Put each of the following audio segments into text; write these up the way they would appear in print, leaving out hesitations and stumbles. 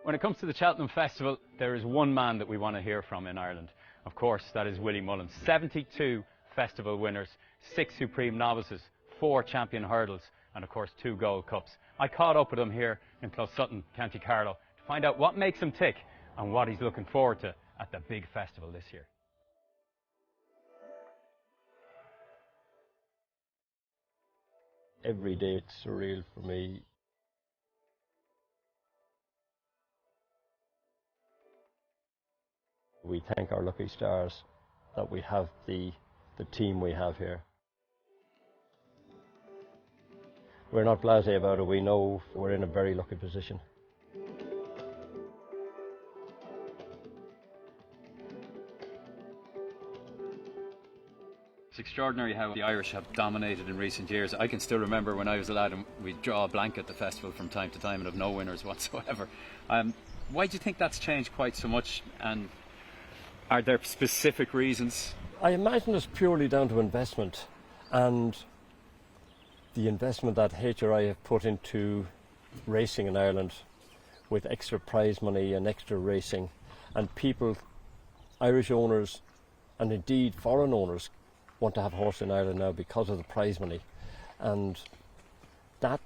When it comes to the Cheltenham Festival, there is one man that we want to hear from in Ireland. Of course, that is Willie Mullins. 72 festival winners, 6 Supreme Novices, 4 Champion Hurdles, and of course 2 Gold Cups. I caught up with him here in Closutton, County Carlow, to find out what makes him tick and what he's looking forward to at the big festival this year. Every day it's surreal for me. We thank our lucky stars that we have the team we have here. We're not blasé about it. We know we're in a very lucky position. It's extraordinary how the Irish have dominated in recent years. I can still remember when I was a lad and we'd draw a blank at the festival from time to time and have no winners whatsoever. Why do you think that's changed quite so much, and are there specific reasons? I imagine it's purely down to investment, and the investment that HRI have put into racing in Ireland with extra prize money and extra racing, and people, Irish owners and indeed foreign owners, want to have horse in Ireland now because of the prize money, and that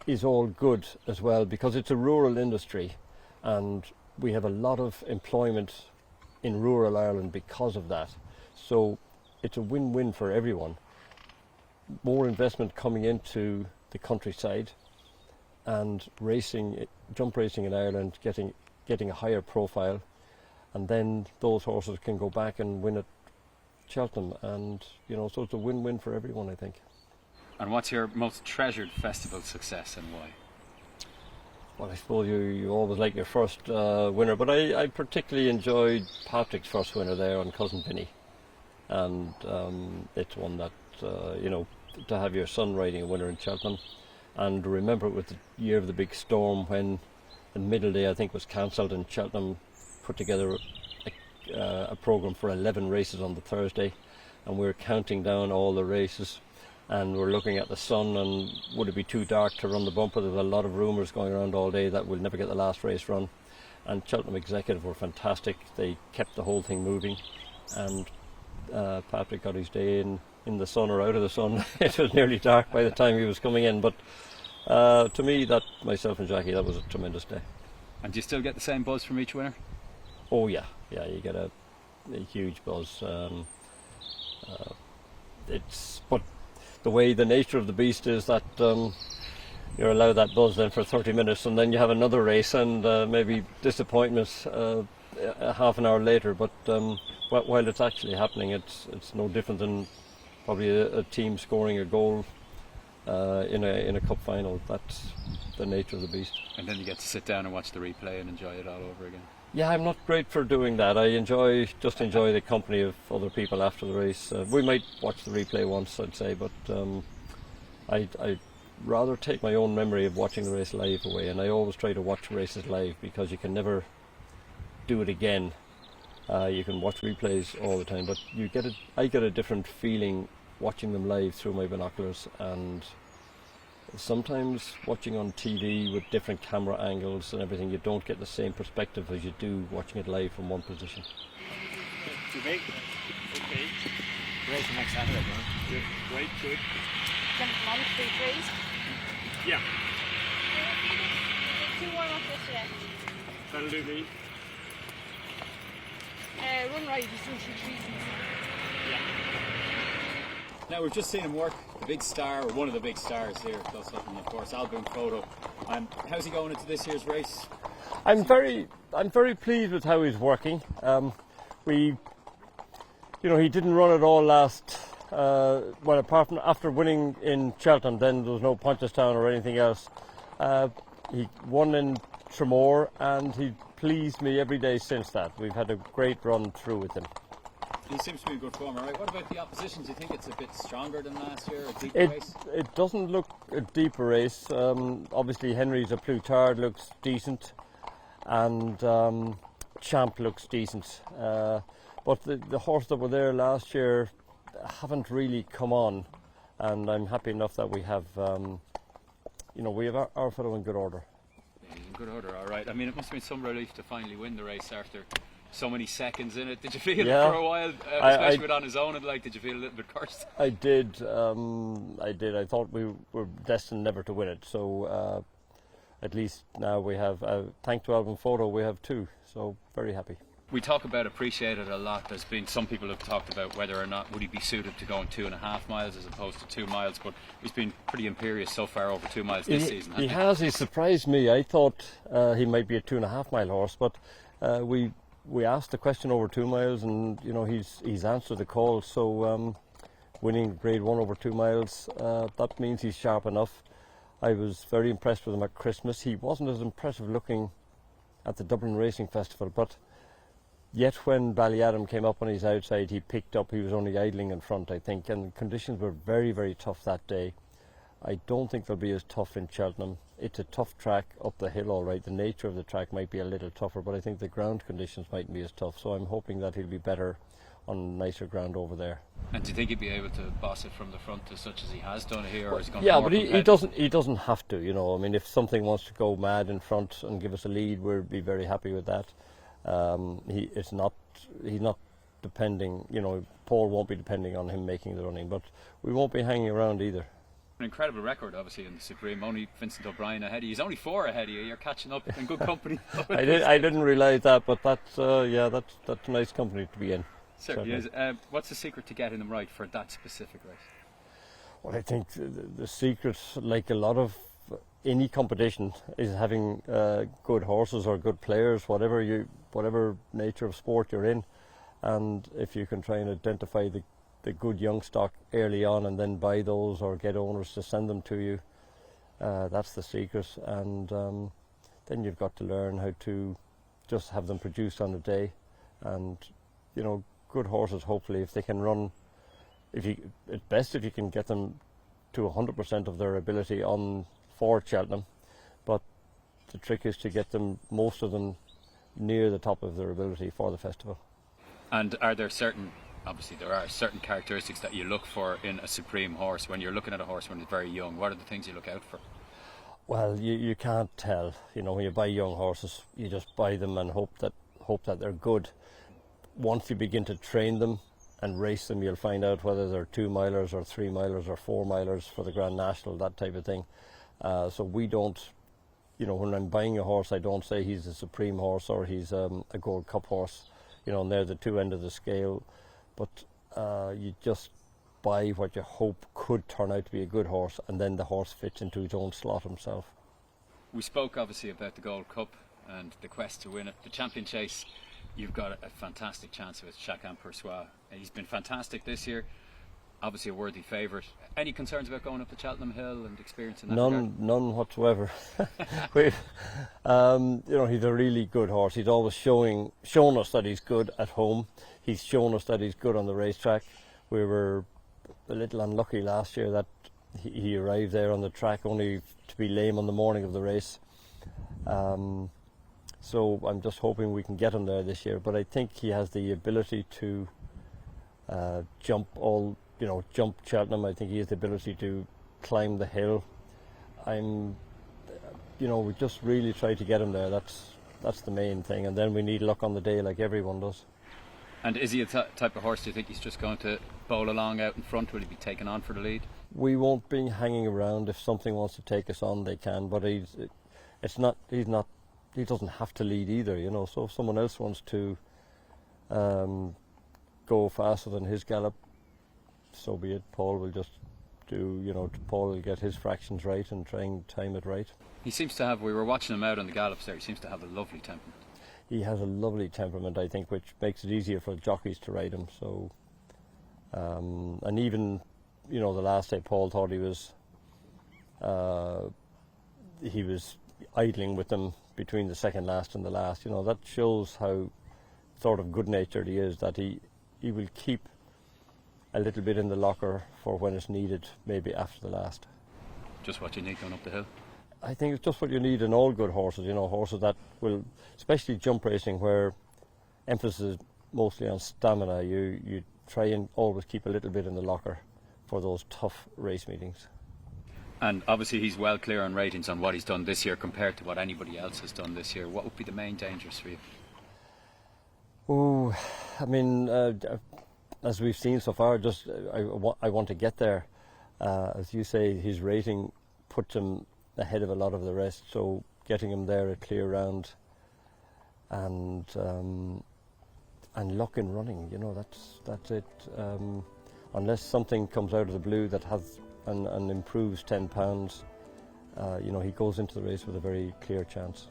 is all good as well because it's a rural industry and we have a lot of employment in rural Ireland because of that. So it's a win-win for everyone. More investment coming into the countryside, and racing, jump racing in Ireland getting a higher profile, and then those horses can go back and win at Cheltenham, and so it's a win-win for everyone, I think. And what's your most treasured festival success and why? Well, I suppose you always like your first winner, but I particularly enjoyed Patrick's first winner there on Cousin Vinny, and it's one that to have your son riding a winner in Cheltenham, and remember it was the year of the big storm when the middle day I think was cancelled, and Cheltenham put together a programme for 11 races on the Thursday, and we were counting down all the races, and we're looking at the sun, and would it be too dark to run the bumper? There was a lot of rumours going around all day that we'll never get the last race run, and Cheltenham Executive were fantastic. They kept the whole thing moving, and Patrick got his day in the sun or out of the sun. It was nearly dark by the time he was coming in, but to me, myself and Jackie, that was a tremendous day. And do you still get the same buzz from each winner? Oh yeah, you get a huge buzz. But the nature of the beast is that you're allowed that buzz then for 30 minutes, and then you have another race, and maybe disappointments half an hour later. But while it's actually happening, it's no different than probably a team scoring a goal in a cup final. That's the nature of the beast. And then you get to sit down and watch the replay and enjoy it all over again. Yeah, I'm not great for doing that. I enjoy the company of other people after the race. We might watch the replay once, I'd say, but I'd rather take my own memory of watching the race live away, and I always try to watch races live because you can never do it again. You can watch replays all the time, but I get a different feeling watching them live through my binoculars, and sometimes watching on TV with different camera angles and everything, you don't get the same perspective as you do watching it live from one position. Too big? Okay. Racing next Saturday, man. Good. Great, good. Can it come on 3 trees? Yeah, Two warm up yesterday. that'll do me. Run right, just do 3 trees. Now we've just seen him work, the big star, or one of the big stars here at Closutton, of course, Boum Photo. How's he going into this year's race? I'm very pleased with how he's working. He didn't run at all last. Well, apart from after winning in Cheltenham, then there was no Punchestown or anything else. He won in Tremor, and he pleased me every day since that. We've had a great run through with him. He seems to be in good form, all right. What about the opposition? Do you think it's a bit stronger than last year, a deeper race? It doesn't look a deeper race. Obviously, Henry's a Plutard, looks decent, and Champ looks decent. But the horse that were there last year haven't really come on, and I'm happy enough that we have, our fellow in good order. Good order, all right. I mean, it must have been some relief to finally win the race after so many seconds in it. Did you feel it Yeah. for a while, especially with on his own? And did you feel a little bit cursed? I did. I thought we were destined never to win it. So at least now we have, thanks to Boum Photo, we have 2. So very happy. We talk about appreciate it a lot. There's been some people who've talked about whether or not would he be suited to going 2.5 miles as opposed to 2 miles, but he's been pretty imperious so far over 2 miles this season. He has. He surprised me. I thought he might be a 2.5 mile horse, but we asked the question over 2 miles, and he's answered the call. So winning Grade 1 over 2 miles, that means he's sharp enough. I was very impressed with him at Christmas. He wasn't as impressive looking at the Dublin Racing Festival, but yet when Ballyadam came up on his outside, he picked up. He was only idling in front, I think, and conditions were very, very tough that day. I don't think they'll be as tough in Cheltenham. It's a tough track up the hill, all right. The nature of the track might be a little tougher, but I think the ground conditions mightn't be as tough. So I'm hoping that he'll be better on nicer ground over there. And do you think he'd be able to boss it from the front as such as he has done here, or is he going yeah, to be more but he doesn't have to. I mean, if something wants to go mad in front and give us a lead, we'll be very happy with that. He's not depending. Paul won't be depending on him making the running, but we won't be hanging around either. An incredible record, obviously, in the Supreme. Only Vincent O'Brien ahead of you. He's only 4 ahead of you. You're catching up in good company. I didn't realise that, but that's nice company to be in. Certainly is. What's the secret to getting them right for that specific race? Well, I think the secret, like a lot of any competition, is having good horses or good players, whatever nature of sport you're in, and if you can try and identify the good young stock early on and then buy those or get owners to send them to you, that's the secret. And then you've got to learn how to just have them produced on the day. And good horses, hopefully, if they can run, it's best if you can get them to 100% of their ability on for Cheltenham, but the trick is to get them, most of them, near the top of their ability for the festival. And are there certain characteristics that you look for in a Supreme horse when you're looking at a horse when it's very young? What are the things you look out for? Well, you can't tell. When you buy young horses, you just buy them and hope that they're good. Once you begin to train them and race them, you'll find out whether they're 2 milers or 3 milers or 4 milers for the Grand National, that type of thing. So we don't, when I'm buying a horse, I don't say he's a Supreme horse or he's a Gold Cup horse. And they're the two ends of the scale. But you just buy what you hope could turn out to be a good horse, and then the horse fits into his own slot himself. We spoke obviously about the Gold Cup and the quest to win it. The Champion Chase, you've got a fantastic chance with Chacun Pour Soi. He's been fantastic this year. Obviously a worthy favourite. Any concerns about going up the Cheltenham Hill and experiencing that? None whatsoever. He's a really good horse. He's always shown us that he's good at home. He's shown us that he's good on the racetrack. We were a little unlucky last year that he arrived there on the track only to be lame on the morning of the race. So I'm just hoping we can get him there this year. But I think he has the ability to jump Cheltenham. I think he has the ability to climb the hill. We just really try to get him there. That's the main thing. And then we need luck on the day like everyone does. And is he a type of horse, do you think he's just going to bowl along out in front? Will he be taken on for the lead? We won't be hanging around. If something wants to take us on, they can. But he doesn't have to lead either, So if someone else wants to go faster than his gallop, so be it. Paul will just Paul will get his fractions right and try and time it right. He seems to have, we were watching him out on the gallops there, he seems to have a lovely temperament. He has a lovely temperament, I think, which makes it easier for jockeys to ride him. So, and even, the last day Paul thought he was idling with them between the second last and the last. That shows how sort of good-natured he is, that he will keep a little bit in the locker for when it's needed, maybe after the last. Just what you need going up the hill? I think it's just what you need in all good horses, horses that will, especially jump racing where emphasis is mostly on stamina, you try and always keep a little bit in the locker for those tough race meetings. And obviously he's well clear on ratings on what he's done this year compared to what anybody else has done this year. What would be the main dangers for you? Oh, I mean, as we've seen so far, just I want to get there. As you say, his rating puts him ahead of a lot of the rest, so getting him there a clear round and luck in running, you know, that's it. Unless something comes out of the blue that has and improves £10, you know, he goes into the race with a very clear chance.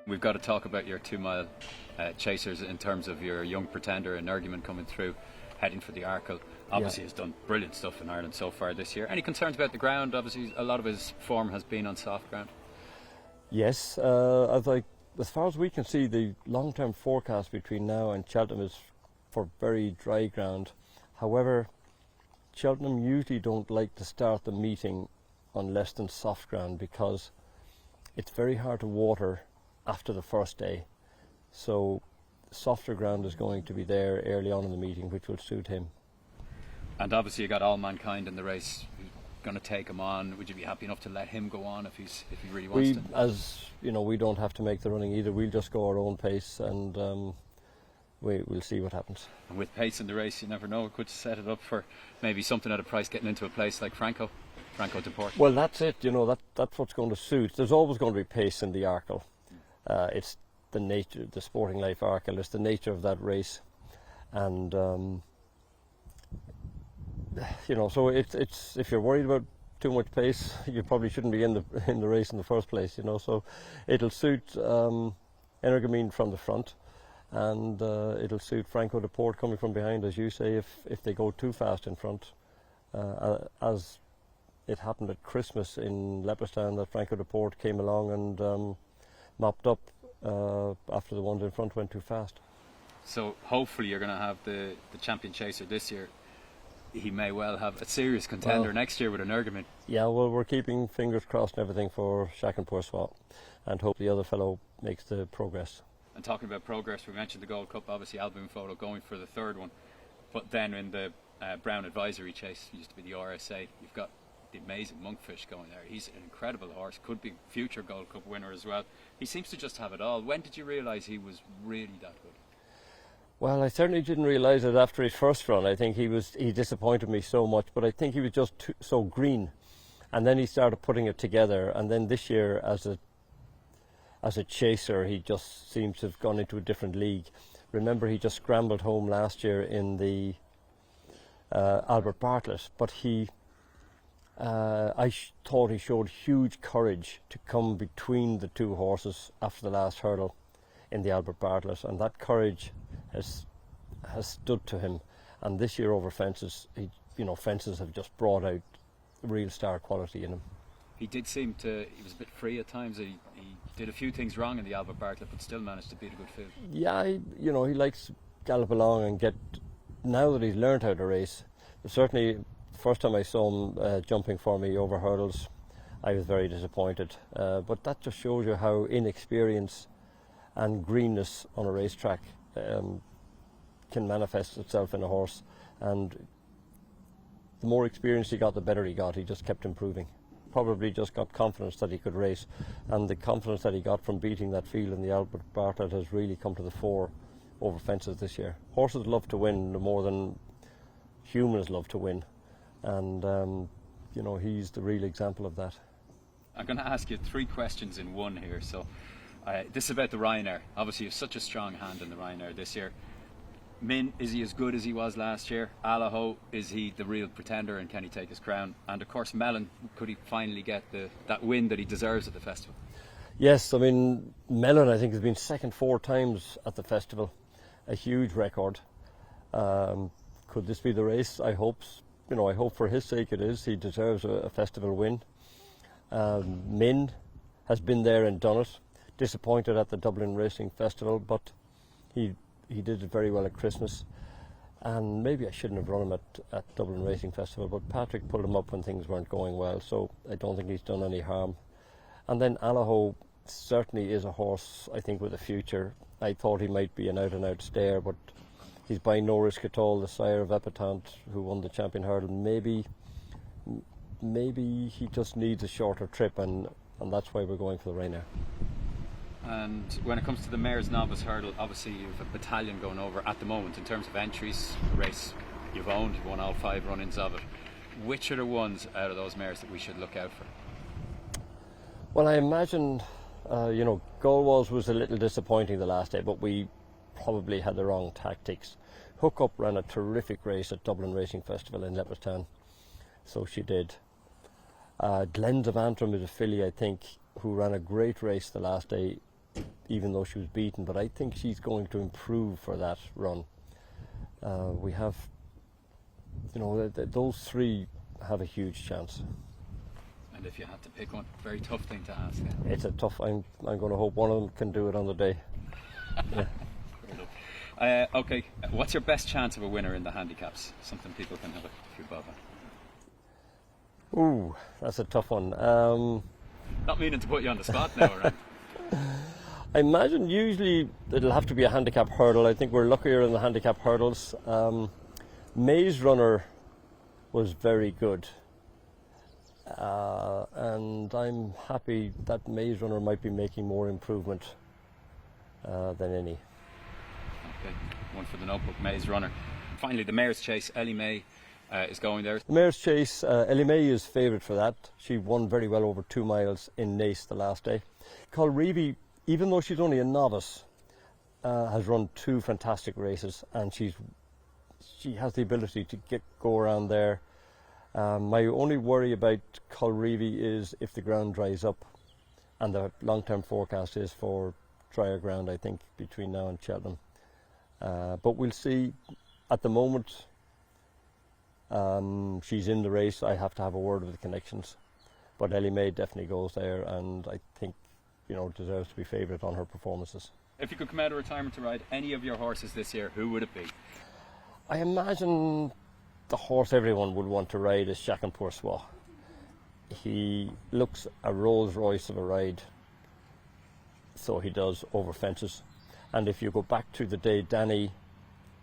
We've got to talk about your 2 mile chasers in terms of your young pretender Energumene coming through, heading for the Arkle. Obviously has done brilliant stuff in Ireland so far this year. Any concerns about the ground? Obviously a lot of his form has been on soft ground. Yes, as far as we can see, the long-term forecast between now and Cheltenham is for very dry ground. However, Cheltenham usually don't like to start the meeting on less than soft ground because it's very hard to water after the first day, so softer ground is going to be there early on in the meeting, which will suit him. And obviously you got All Mankind in the race, who's going to take him on. Would you be happy enough to let him go on if he really wants to? As you know, we don't have to make the running either. We'll just go our own pace, and we'll see what happens. And with pace in the race, you never know, it could set it up for maybe something at a price getting into a place like Franco de Port. Well, that's it, you know, that's what's going to suit. There's always going to be pace in the Arkle. It's the nature, the Sporting Life Arkle, it's the nature of that race, and you know, so it's if you're worried about too much pace, you probably shouldn't be in the race in the first place, you know. So it'll suit Energumene from the front, and it'll suit Franco de Port coming from behind, as you say, if they go too fast in front, as it happened at Christmas in Leopardstown, that Franco de Port came along and mopped up after the ones in front went too fast. So hopefully you're going to have the champion chaser this year. He may well have a serious contender next year with Energumene. Yeah, well, we're keeping fingers crossed and everything for Chacun Pour Soi, and hope the other fellow makes the progress. And talking about progress, we mentioned the Gold Cup, obviously Boum Photo going for the third one, but then in the Brown Advisory Chase, used to be the RSA, you've got the amazing Monkfish going there. He's an incredible horse, could be future Gold Cup winner as well. He seems to just have it all. When did you realise he was really that good? Well, I certainly didn't realise it after his first run. I think he disappointed me so much, but I think he was just so green, and then he started putting it together. And then this year, as a chaser, he just seems to have gone into a different league. Remember, he just scrambled home last year in the Albert Bartlett, but I thought he showed huge courage to come between the two horses after the last hurdle in the Albert Bartlett, and that courage has stood to him. And this year over fences, fences have just brought out real star quality in him. He did seem to, he was a bit free at times. He did a few things wrong in the Albert Bartlett, but still managed to beat a good field. Yeah, he likes to gallop along and get, now that he's learned how to race. Certainly, the first time I saw him jumping for me over hurdles, I was very disappointed. But that just shows you how inexperience and greenness on a racetrack can manifest itself in a horse. And the more experience he got, the better he got. He just kept improving. Probably just got confidence that he could race, and the confidence that he got from beating that field in the Albert Bartlett has really come to the fore over fences this year. Horses love to win no more than humans love to win, and he's the real example of that. I'm going to ask you 3 questions in one here. So this is about the Ryanair. Obviously you have such a strong hand in the Ryanair this year. Min, is he as good as he was last year? Allaho, is he the real pretender, and can he take his crown? And of course Mellon, could he finally get that win that he deserves at the festival? Yes, I mean, Mellon I think has been second 4 times at the festival, a huge record. Could this be the race? I hope for his sake it is. He deserves a festival win. Min has been there and done it. disappointed at the Dublin Racing Festival, but he did it very well at Christmas. And maybe I shouldn't have run him at Dublin Racing Festival, but Patrick pulled him up when things weren't going well, so I don't think he's done any harm. And then Allaho certainly is a horse, I think, with a future. I thought he might be an out-and-out stayer, but he's by no risk at all. The sire of Epatante, who won the Champion Hurdle, maybe he just needs a shorter trip, and that's why we're going for the Ryanair. And when it comes to the Mayor's Novice Hurdle, obviously you've a battalion going over at the moment in terms of entries. The race you've won all 5 run-ins of it. Which are the ones out of those mares that we should look out for? Well, I imagine, Galwaz was a little disappointing the last day, but we probably had the wrong tactics. Hookup ran a terrific race at Dublin Racing Festival in Leopardstown, so she did. Glens of Antrim is a filly, I think, who ran a great race the last day, even though she was beaten, but I think she's going to improve for that run. We have, those 3 have a huge chance. And if you had to pick one, very tough thing to ask. It's a tough. I'm going to hope one of them can do it on the day. Yeah. Okay, what's your best chance of a winner in the handicaps? Something people can have a few bob on. Ooh, that's a tough one. Not meaning to put you on the spot now, right? I imagine usually it'll have to be a handicap hurdle. I think we're luckier in the handicap hurdles. Maze Runner was very good. And I'm happy that Maze Runner might be making more improvement than any. Okay, one for the notebook, Maze Runner. Finally, the Mayor's Chase, Elimay is going there. The Mayor's Chase, Elimay is favourite for that. She won very well over 2 miles in Naas the last day. Colreevy, even though she's only a novice, has run 2 fantastic races, and she has the ability to go around there. My only worry about Colreevy is if the ground dries up, and the long-term forecast is for drier ground, I think, between now and Cheltenham. But we'll see. At the moment, she's in the race. I have to have a word with the connections, but Elimay definitely goes there, and I think deserves to be favourite on her performances. If you could come out of retirement to ride any of your horses this year, who would it be? I imagine the horse everyone would want to ride is Chacun Pour Soi. He looks a Rolls Royce of a ride, so he does, over fences. And if you go back to the day Danny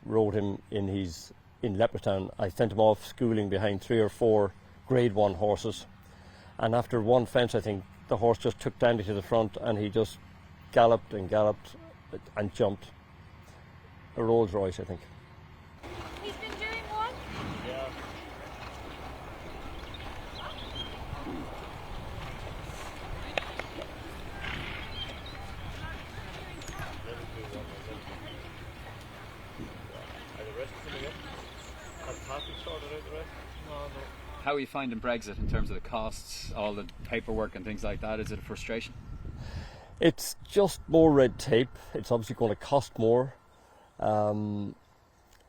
rode him in Leopardstown, I sent him off schooling behind 3 or 4 Grade 1 horses, and after one fence, I think the horse just took Dandy to the front, and he just galloped and galloped and jumped. A Rolls Royce, I think. He's been doing one. How are you finding Brexit in terms of the costs, all the paperwork and things like that? Is it a frustration? It's just more red tape. It's obviously going to cost more, and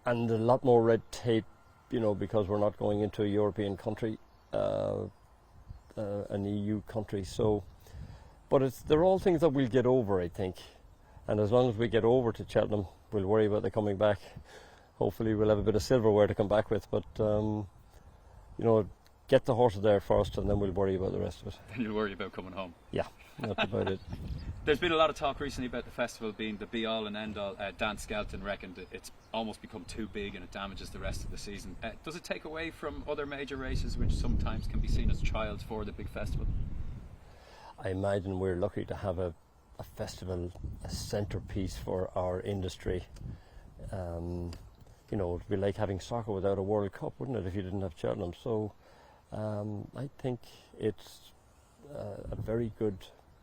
a lot more red tape, because we're not going into a European country, an EU country. So, but they're all things that we'll get over, I think. And as long as we get over to Cheltenham, we'll worry about the coming back. Hopefully, we'll have a bit of silverware to come back with, but. Get the horses there first, and then we'll worry about the rest of it. Then you'll worry about coming home. Yeah, that's about it. There's been a lot of talk recently about the festival being the be-all and end-all. Dan Skelton reckoned that it's almost become too big and it damages the rest of the season. Does it take away from other major races, which sometimes can be seen as trials for the big festival? I imagine we're lucky to have a festival, a centrepiece for our industry. It'd be like having soccer without a World Cup, wouldn't it, if you didn't have Cheltenham? So I think it's a very good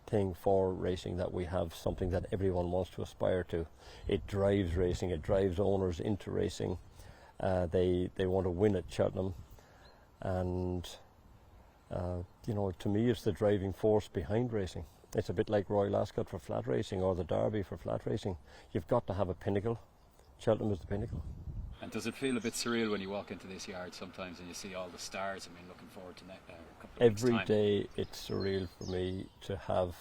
thing for racing that we have something that everyone wants to aspire to. It drives racing, it drives owners into racing. They want to win at Cheltenham, and to me it's the driving force behind racing. It's a bit like Royal Ascot for flat racing or the Derby for flat racing. You've got to have a pinnacle. Cheltenham is the pinnacle. And does it feel a bit surreal when you walk into this yard sometimes and you see all the stars? I mean, looking forward to a couple of weeks' time. Every day it's surreal for me to have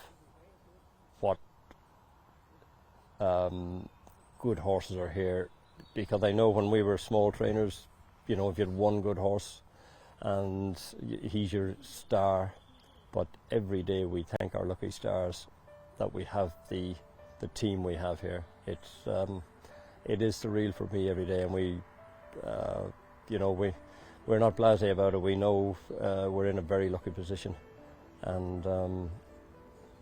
what good horses are here, because I know when we were small trainers, you know, if you had one good horse and he's your star, but every day we thank our lucky stars that we have the team we have here. It is surreal for me every day, and we, you know, we're not blasé about it. We know we're in a very lucky position, and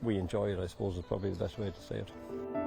we enjoy it, I suppose, is probably the best way to say it.